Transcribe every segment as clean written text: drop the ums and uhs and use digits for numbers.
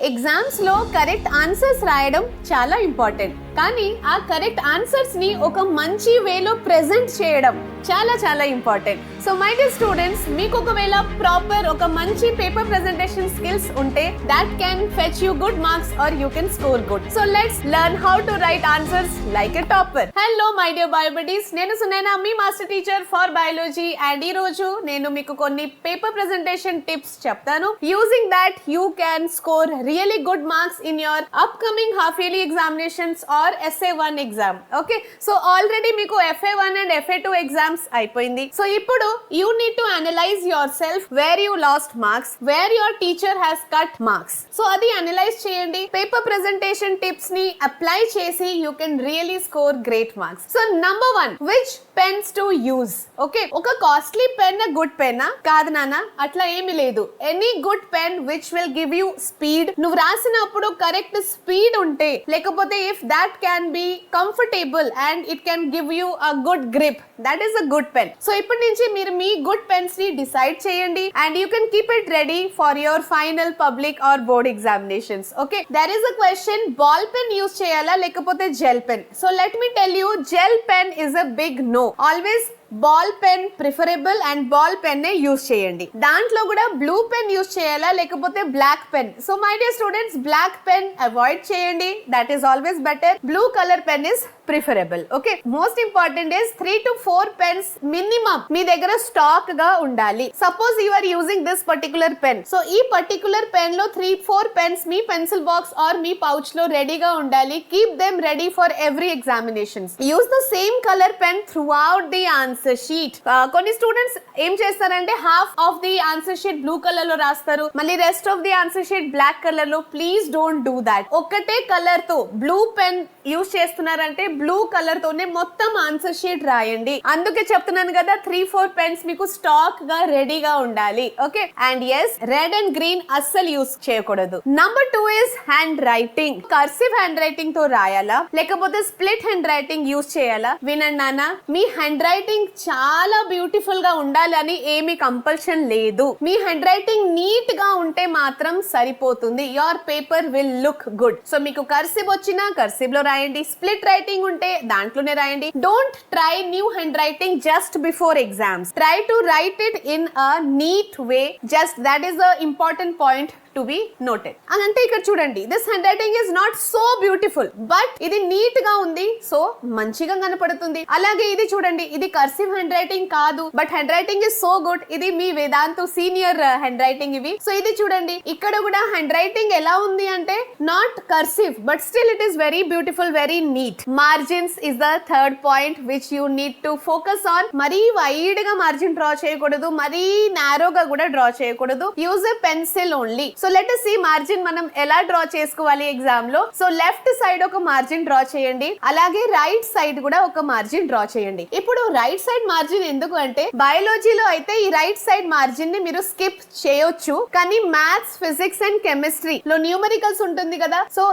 Exams లో correct answers రాయడం చాలా ఇంపార్టెంట్, కానీ ఆ కరెక్ట్ ఆన్సర్స్ ని ఒక మంచి వేలో ప్రెజెంట్ చేయడం చాలా చాలా important. So my dear students, మీకు ఒకవేళ ప్రాపర్ ఒక మంచి పేపర్ ప్రెజెంటేషన్ స్కిల్స్ ఉంటే that can fetch you good marks or you can score good. So let's learn how to write answers like a topper. Hello my dear biobuddies, నేను సునైనా, మీ master teacher for biology. And ఈ రోజు నేను మీకు కొన్ని paper presentation tips చెప్తాను. Using that you can score really good marks in your upcoming half yearly examinations are SA1 exam. Okay, so already మీకు FA1 and FA2 exams అయిపోయింది. So ఇప్పుడు you need to analyse yourself, where you lost marks, where your teacher has cut marks. So అది analyse చేయండి. Paper presentation tips ని apply చేసి you can really score great marks. So number 1, which pens to use. Okay, ఒక costly pen good పెన్నా? కాదు నాన్న, అట్లా ఏమీ లేదు. Any good pen which will give you speed. నువ్వు రాసినప్పుడు కరెక్ట్ స్పీడ్ ఉంటే, లేకపోతే if that can be comfortable and it can give you a good grip, that is a good pen. So ఇప్పటి నుంచి మీరు మీ గుడ్ పెన్స్ ని decide చేయండి and you can keep it ready for your final public or board examinations. Okay, there is a question, ball pen use చేయాలా లేకపోతే gel pen? So let me tell you, gel pen is a big no. Always ball pen preferable and ball pen నే use చేయండి. దాంట్లో కూడా blue pen use చేయాలా లేకపోతే black pen? So my dear students, black pen avoid చేయండి, that is always better. Blue colour pen is preferable. Okay, most important is 3 to 4 pens minimum మీ దగ్గర stock గా ఉండాలి. Suppose you are using this particular pen, so ఈ particular pen లో 3-4 pens me pencil box or మీ pouch లో రెడీగా ఉండాలి. Keep them ready for every examinations. Use the same colour pen throughout the answer sheet. కొన్ని students ఏం చేస్తారంటే half of the answer sheet blue colour లో రాస్తారు, మళ్ళీ rest of the answer sheet black colour లో. Please don't do that. ఒకటే colour తో blue pen use చేస్తున్నారంటే బ్లూ కలర్ తోనే మొత్తం ఆన్సర్ షీట్ రాయండి. అందుకే చెప్తున్నాను కదా, 3-4 పెన్స్ మీకు స్టాక్ గా రెడీగా ఉండాలి. Okay, and yes, red and green అస్సలు యూజ్ చేయకూడదు. Number 2 is handwriting. Cursive handwriting తో రాయాలా లేకపోతే స్ప్లిట్ హ్యాండ్ రైటింగ్ యూజ్ చేయాలా? వినండి నాన్న, మీ హ్యాండ్ రైటింగ్ చాలా బ్యూటిఫుల్ గా ఉండాలని ఏమీ కంపల్షన్ లేదు. మీ హ్యాండ్ రైటింగ్ నీట్ గా ఉంటే మాత్రం సరిపోతుంది. Your paper will look good. So మీకు కర్సివ్ వచ్చినా కర్సివ్ లో రాయండి, స్ప్లిట్ రైటింగ్ ఉంటే దాంట్లోనే రాయండి. Don't try new handwriting just before exams. Try to write it in a neat way. Just that is a important point to be noted. అంటే ఇక్కడ చూడండి, this handwriting is not so beautiful, but ఇది neat గా ఉంది, so మంచిగా కనపడుతుంది. అలాగే ఇది చూడండి, ఇది కర్సివ్ హ్యాండ్ రైటింగ్ కాదు, but handwriting is so good. ఇది మీ వేదాంతు సీనియర్ హ్యాండ్ రైటింగ్ ఇవి. సో ఇది చూడండి, ఇక్కడ కూడా హ్యాండ్ రైటింగ్ ఎలా ఉంది అంటే not cursive, but still it is very beautiful, very neat. Margins is the third point which you need to focus on. మరీ వైడ్ గా మార్జిన్ డ్రా చేయకూడదు, మరీ నారోగా కూడా డ్రా చేయకూడదు. Use a pencil only. So let us see మార్జిన్ మనం ఎలా డ్రా చేసుకోవాలి ఎగ్జామ్ లో. సో లెఫ్ట్ సైడ్ ఒక మార్జిన్ డ్రా చేయండి, అలాగే రైట్ సైడ్ కూడా ఒక మార్జిన్ డ్రా చేయండి. ఇప్పుడు రైట్ సైడ్ మార్జిన్ ఎందుకు అంటే, బయాలజీలో అయితే ఈ రైట్ సైడ్ మార్జిన్ ని మీరు స్కిప్ చేయొచ్చు, కానీ మ్యాథ్స్, ఫిజిక్స్ అండ్ కెమిస్ట్రీ లో న్యూమెరికల్స్ ఉంటుంది కదా, సో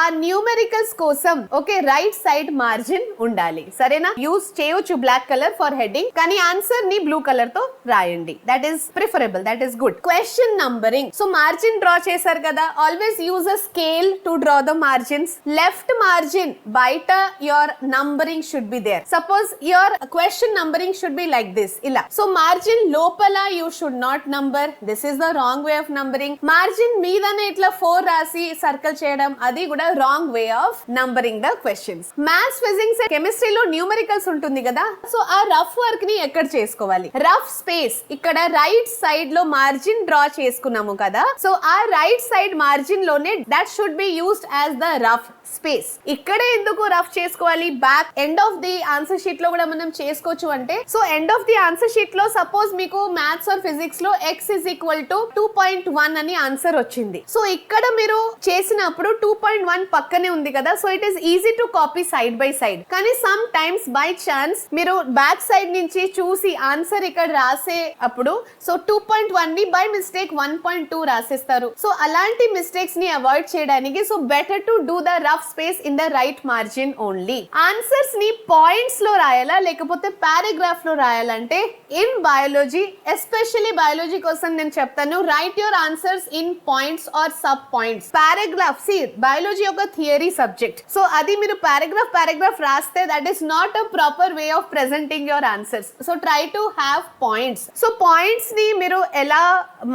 ఆ న్యూమెరికల్స్ కోసం ఓకే రైట్ సైడ్ మార్జిన్ ఉండాలి. సరేనా? యూజ్ చేయొచ్చు బ్లాక్ కలర్ ఫర్ హెడ్డింగ్, కానీ ఆన్సర్ ని బ్లూ కలర్ తో రాయండి. That is preferable, that is good. Question numbering. So margin draw చేశారు కదా, always use a scale to draw the margins. Left margin బయట your numbering should be there. Suppose your question numbering should be like this, ఇలా. So margin లోపల you should not number, this is the wrong way of numbering. Margin మీదనే ఇట్లా 4 రాసి circle చేయడం, అది కూడా wrong way of numbering the questions. Maths, physics, కెమిస్ట్రీలో numericals ఉంటుంది కదా, సో ఆ రఫ్ వర్క్ ని ఎక్కడ చేసుకోవాలి? రఫ్ స్పేస్ ఇక్కడ రైట్ సైడ్ లో మార్జిన్ డ్రా చేసుకున్నాము కదా, సో ఆ రైట్ సైడ్ మార్జిన్ లోనే that should be used as the rough space. ఇక్కడే ఎందుకు రఫ్ చేసుకోవాలి? Back end of the answer sheet లో కూడా మనం చేసుకోవచ్చు. అంటే so end of the answer sheet లో సపోజ్ మీకు మ్యాథ్స్ ఆర్ ఫిజిక్స్ లో x is equal to 2.1 అని ఆన్సర్ వచ్చింది. సో ఇక్కడ మీరు చేసినప్పుడు 2.1 పక్కనే ఉంది కదా, so it is easy to copy side by side. కానీ సమ్ టైమ్స్ బై ఛాన్స్ మీరు బ్యాక్ సైడ్ నుంచి చూసి ఆన్సర్ ఇక్కడ రాసే అప్పుడు సో 2.1 ని బై మిస్టేక్ 1.2 రాసేస్తారు. చేస్తారు. సో అలాంటి మిస్టేక్స్ ని అవాయిడ్ చేయడానికి so better to do the rough space in the right margin only. Answers ని పాయింట్స్ లో రాయాలా లేకపోతే పారాగ్రాఫ్ లో రాయాలంటే ఇన్ బయాలజీ, ఎస్పెషల్లీ బయాలజీ కోసం నేను చెప్తాను, write your answers in points or sub points. Paragraph, see biology ఒక థియరీ సబ్జెక్ట్, సో అది మీరు పారాగ్రాఫ్ రాస్తే that is not a proper way of presenting your answers. So try to have points. So points ని మీరు ఎలా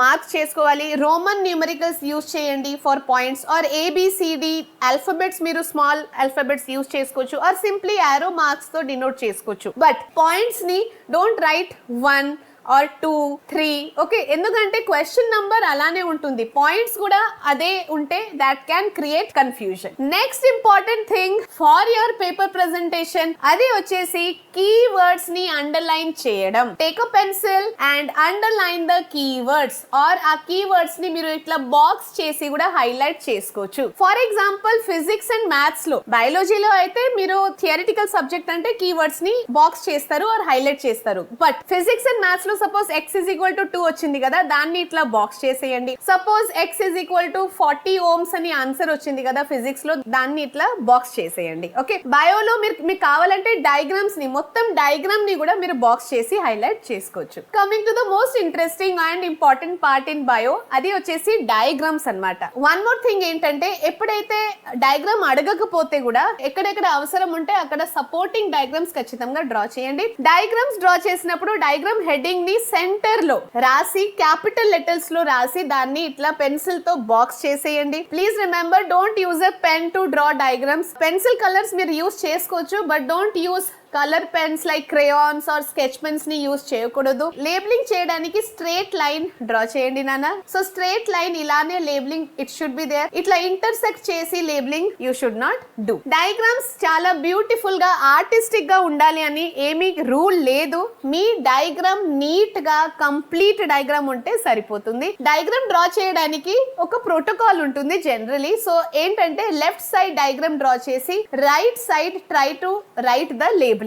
mark చేసుకోవాలి? Roman numericals use చేయండి for points, or A B C D alphabets మీరు స్మాల్ ఆల్ఫాబెట్స్ యూజ్ చేసుకోవచ్చు, ఆర్ సింప్లీ యారో మార్క్స్ తో denote చేసుకోవచ్చు. But points ని డోంట్ రైట్ 1 or 2, 3, ఓకే, ఎందుకంటే క్వశ్చన్ నంబర్ అలానే ఉంటుంది, పాయింట్స్ కూడా అదే ఉంటే that can create confusion. Next important thing for your paper presentation, అది వచ్చేసి కీవర్డ్స్ ని అండర్లైన్ చేయడం. Take a pencil and underline the keywords, or ఆ కీవర్డ్స్ ని మీరు ఇట్లా బాక్స్ చేసి కూడా హైలైట్ చేసుకోవచ్చు. For example physics and maths లో, బయాలజీలో అయితే మీరు థియరిటికల్ సబ్జెక్ట్ అంటే కీవర్డ్స్ ని బాక్స్ చేస్తారు ఆర్ హైలైట్ చేస్తారు. But physics and maths suppose x is equal to 2 వచ్చింది కదా, దాన్ని ఇట్లా బాక్స్ చేసేయండి. Suppose x is equal to 40 ohms అని ఆన్సర్ వచ్చింది కదా ఫిజిక్స్ లో, దాన్ని ఇట్లా బాక్స్ చేసేయండి. ఓకే, బయోలో మీకు కావాలంటే డయాగ్రామ్స్ ని, మొత్తం డయాగ్రామ్ ని కూడా మీరు బాక్స్ చేసి హైలైట్ చేసుకోవచ్చు. Coming to the most interesting and important part in bio, అది వచ్చేసి డయాగ్రామ్స్ అన్నమాట. వన్ మోర్ థింగ్ ఏంటంటే, ఎప్పుడైతే డయాగ్రామ్ అడగకపోతే కూడా ఎక్కడెక్కడ అవసరం ఉంటే అక్కడ సపోర్టింగ్ డయాగ్రామ్స్ ఖచ్చితంగా డ్రా చేయండి. డయాగ్రామ్స్ డ్రా చేసినప్పుడు డయాగ్రామ్ హెడ్డింగ్ ని సెంటర్ లో రాసి, క్యాపిటల్ లెటర్స్ లో రాసి, దాన్ని ఇట్లా పెన్సిల్ తో బాక్స్ చేసేయండి. Please remember, don't use a pen to draw diagrams. Pencil colours మీరు యూజ్ చేసుకోవచ్చు, but don't use colour pens like crayons or sketch pens ని యూజ్ చేయకూడదు. లేబులింగ్ చేయడానికి స్ట్రేట్ లైన్ డ్రా చేయండి నాన్న. సో స్ట్రేట్ లైన్ ఇలానే labelling it should be there. ఇట్లా intersect చేసి labelling you should not do. Diagrams చాలా బ్యూటిఫుల్ గా, ఆర్టిస్టిక్ గా ఉండాలి అని ఏమీ రూల్ లేదు. మీ డయాగ్రామ్ నీట్ గా కంప్లీట్ డయాగ్రామ్ ఉంటే సరిపోతుంది. డయాగ్రామ్ డ్రా చేయడానికి ఒక ప్రోటోకాల్ ఉంటుంది జనరలీ. సో ఏంటంటే, లెఫ్ట్ సైడ్ డయాగ్రామ్ డ్రా చేసి right side try to right the label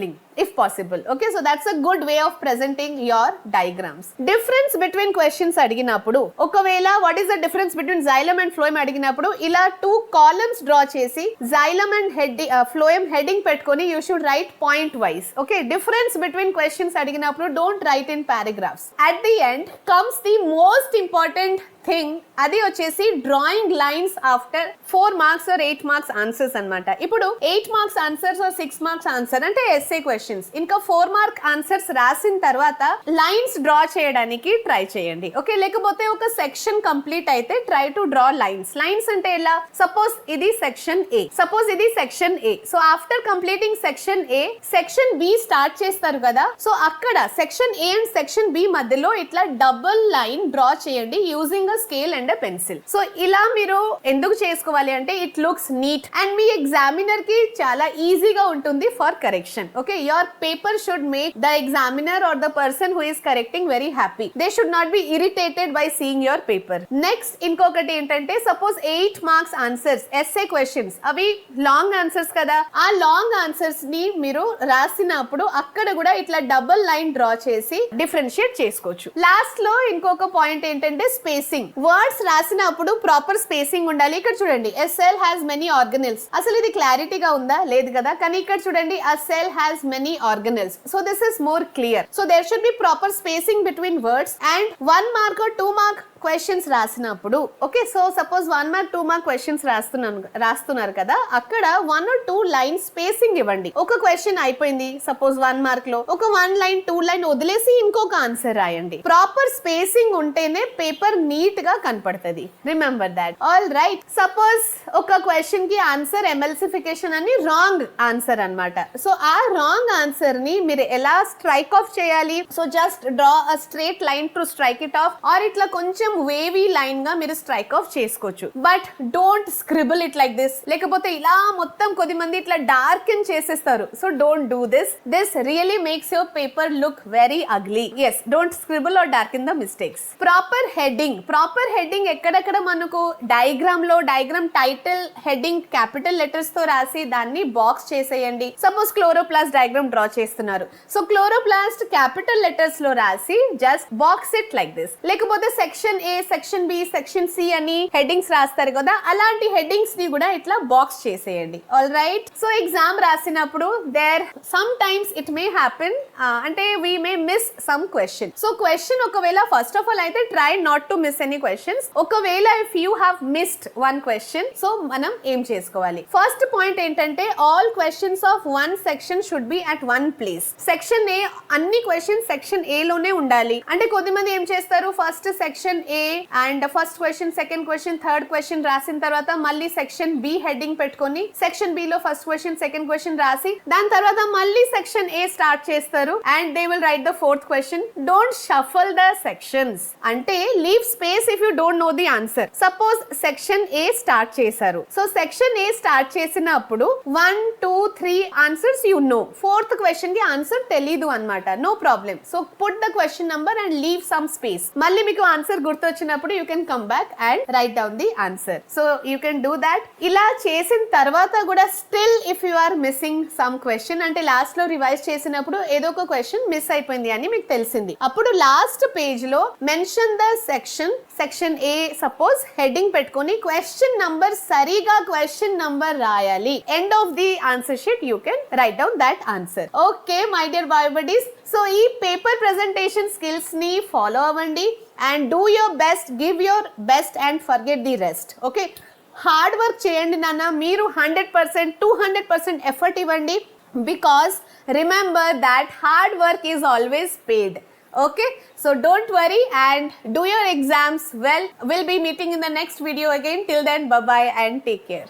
if possible. Okay, so that's a good way of presenting your diagrams. Difference between questions అడిగినప్పుడు, ఒకవేళ what is the difference between xylem and phloem అడిగినప్పుడు ఇలా 2 columns draw చేసి xylem and phloem heading పెట్టుకొని you should write point wise. Okay, difference between questions అడిగినప్పుడు don't write in paragraphs. At the end comes the most important thing, అది వచ్చేసి drawing lines after 4 marks or 8 marks answers అన్నమాట. ఇప్పుడు 8 marks answers or 6 marks answer అంటే SA questions, ఇంకా 4 mark answers రాసిన తర్వాత lines draw చేయడానికి ట్రై చేయండి. ఓకే, లేకపోతే ఒక సెక్షన్ కంప్లీట్ అయితే try to draw lines. Lines అంటే ఎలా? సపోజ్ ఇది సెక్షన్ ఏ, సపోజ్ ఇది section A. So after completing section A, section B start చేస్తారు కదా, సో అక్కడ section A and section B మధ్యలో ఇట్లా డబుల్ లైన్ డ్రా చేయండి using scale and pencil. So ఇలా మీరు ఎందుకు చేసుకోవాలి అంటే, ఇట్ లుక్స్ నీట్ అండ్ మీ ఎగ్జామినర్ కి చాలా ఈజీగా ఉంటుంది for correction. Okay, your paper should make the examiner or the person who is correcting very happy. They should not be irritated by seeing your paper. Next ఇంకొకటి ఏంటంటే, suppose 8 marks answers SA questions, అవి long answers కదా, ఆ long answers ని మీరు రాసినప్పుడు అక్కడ కూడా ఇట్లా డబుల్ లైన్ డ్రా చేసి డిఫరెన్షియేట్ చేసుకోవచ్చు. లాస్ట్ లో ఇంకొక పాయింట్ ఏంటంటే స్పేసింగ్. వర్డ్స్ రాసినప్పుడు ప్రాపర్ స్పేసింగ్ ఉండాలి. ఇక్కడ చూడండి, a cell has many organelles. అసలు ఇది క్లారిటీగా ఉందా? లేదు కదా. కానీ ఇక్కడ చూడండి, a cell has many organelles. So this is more clear. So there should be proper spacing between words. And 1 mark or 2 mark questions రాసినప్పుడు, okay, so suppose 1 mark 2 mark questions రాస్తున్నారు కదా, అక్కడ 1 or 2 లైన్ స్పేసింగ్ ఇవ్వండి. ఒక question అయిపోయింది suppose 1 mark లో, ఒక 1 line 2 line వదిలేసి ఇంకొక ఆన్సర్ రాయండి. ప్రాపర్ స్పేసింగ్ ఉంటేనే పేపర్ నీట్ గా కనపడుతుంది. Remember that. All right, suppose ఒక క్వశ్చన్ కి ఆన్సర్ ఎమల్సిఫికేషన్ అని రాంగ్ ఆన్సర్ అన్నమాట. సో ఆ రాంగ్ ఆన్సర్ ని మీరు ఎలా స్ట్రైక్ ఆఫ్ చేయాలి? So just draw a straight line to strike it off, or ఇట్లా కొంచెం వేవీ లైన్ గా మీరు స్ట్రైక్ ఆఫ్ చేసుకోవచ్చు. But don't scribble it like this. లేకపోతే ఇలా మొత్తం కొద్దిమంది ఇట్లా డార్కెన్ చేసేస్తారు. So don't do this. This really makes your paper look very ugly. Yes, don't scribble or darken the mistakes. Proper heading. Proper heading ఎక్కడెక్కడ మనకు diagram లో, diagram title heading capital letters తో రాసి దాన్ని బాక్స్ చేసేయండి. Suppose chloroplast diagram draw చేస్తున్నారు. So chloroplast capital letters లో రాసి just box it like this. లేకపోతే section A, section B, section C అని హెడ్డింగ్స్ రాస్తారు కదా, అలాంటి హెడ్డింగ్స్ ని కూడా ఇట్లా బాక్స్ చేసేయండి. All right. సో ఎగ్జామ్ రాసినప్పుడు there sometimes it may happen, అంటే we may miss some question. So question ఒకవేళ ఫస్ట్ ఆఫ్ ఆల్ అయితే try not to miss any questions. ఒకవేళ if you have missed one question, so మనం ఏం చేసుకోవాలి? First point ఏంటంటే all questions of one section should be at one place. Section A, అన్ని questions section ఏ లోనే ఉండాలి. అంటే కొద్దిమంది ఏం చేస్తారు, first section A and first question, second question, third question రాసిన తర్వాత మళ్ళీ సెక్షన్ బి హెడ్డింగ్ పెట్టుకొని సెక్షన్ బి లో ఫస్ట్ క్వశ్చన్, సెకండ్ క్వశ్చన్ రాసి దాని తర్వాత మళ్ళీ సెక్షన్ ఏ స్టార్ట్ చేస్తారు and they will write the fourth question. Don't shuffle the sections, అంటే leave space if you don't know the answer. Suppose section A start చేశారు, so section A start చేసినప్పుడు 1, 2, 3 answers you know, fourth question కి answer తెలీదు అన్నమాట. No problem. So put the question number and leave some space. మళ్ళీ మీకు answer గుర్తొచ్చినప్పుడు you can come back and write down the answer. So you can do that. ఇలా చేసిన తర్వాత కూడా still if you are missing some question, అంటే last లో revise చేసినప్పుడు ఏదో ఒక క్వశ్చన్ మిస్ అయిపోయింది అని మీకు తెలిసింది, అప్పుడు లాస్ట్ పేజ్ లో mention the section A suppose heading పెట్టుకొని క్వశ్చన్ నంబర్, సరిగా క్వశ్చన్ నంబర్ రాయాలి. End of the answer sheet you can write down that answer. Okay my dear bye buddies, so ఈ పేపర్ ప్రెజెంటేషన్ స్కిల్స్ ని follow అవ్వండి and do your best, give your best and forget the rest. Okay, hard work చేయండి నాన్న, మీరు 100%, 200% effort ఇవ్వండి. Because remember that hard work is always paid. Okay, so don't worry and do your exams well. We'll be meeting in the next video again. Till then, bye bye and take care.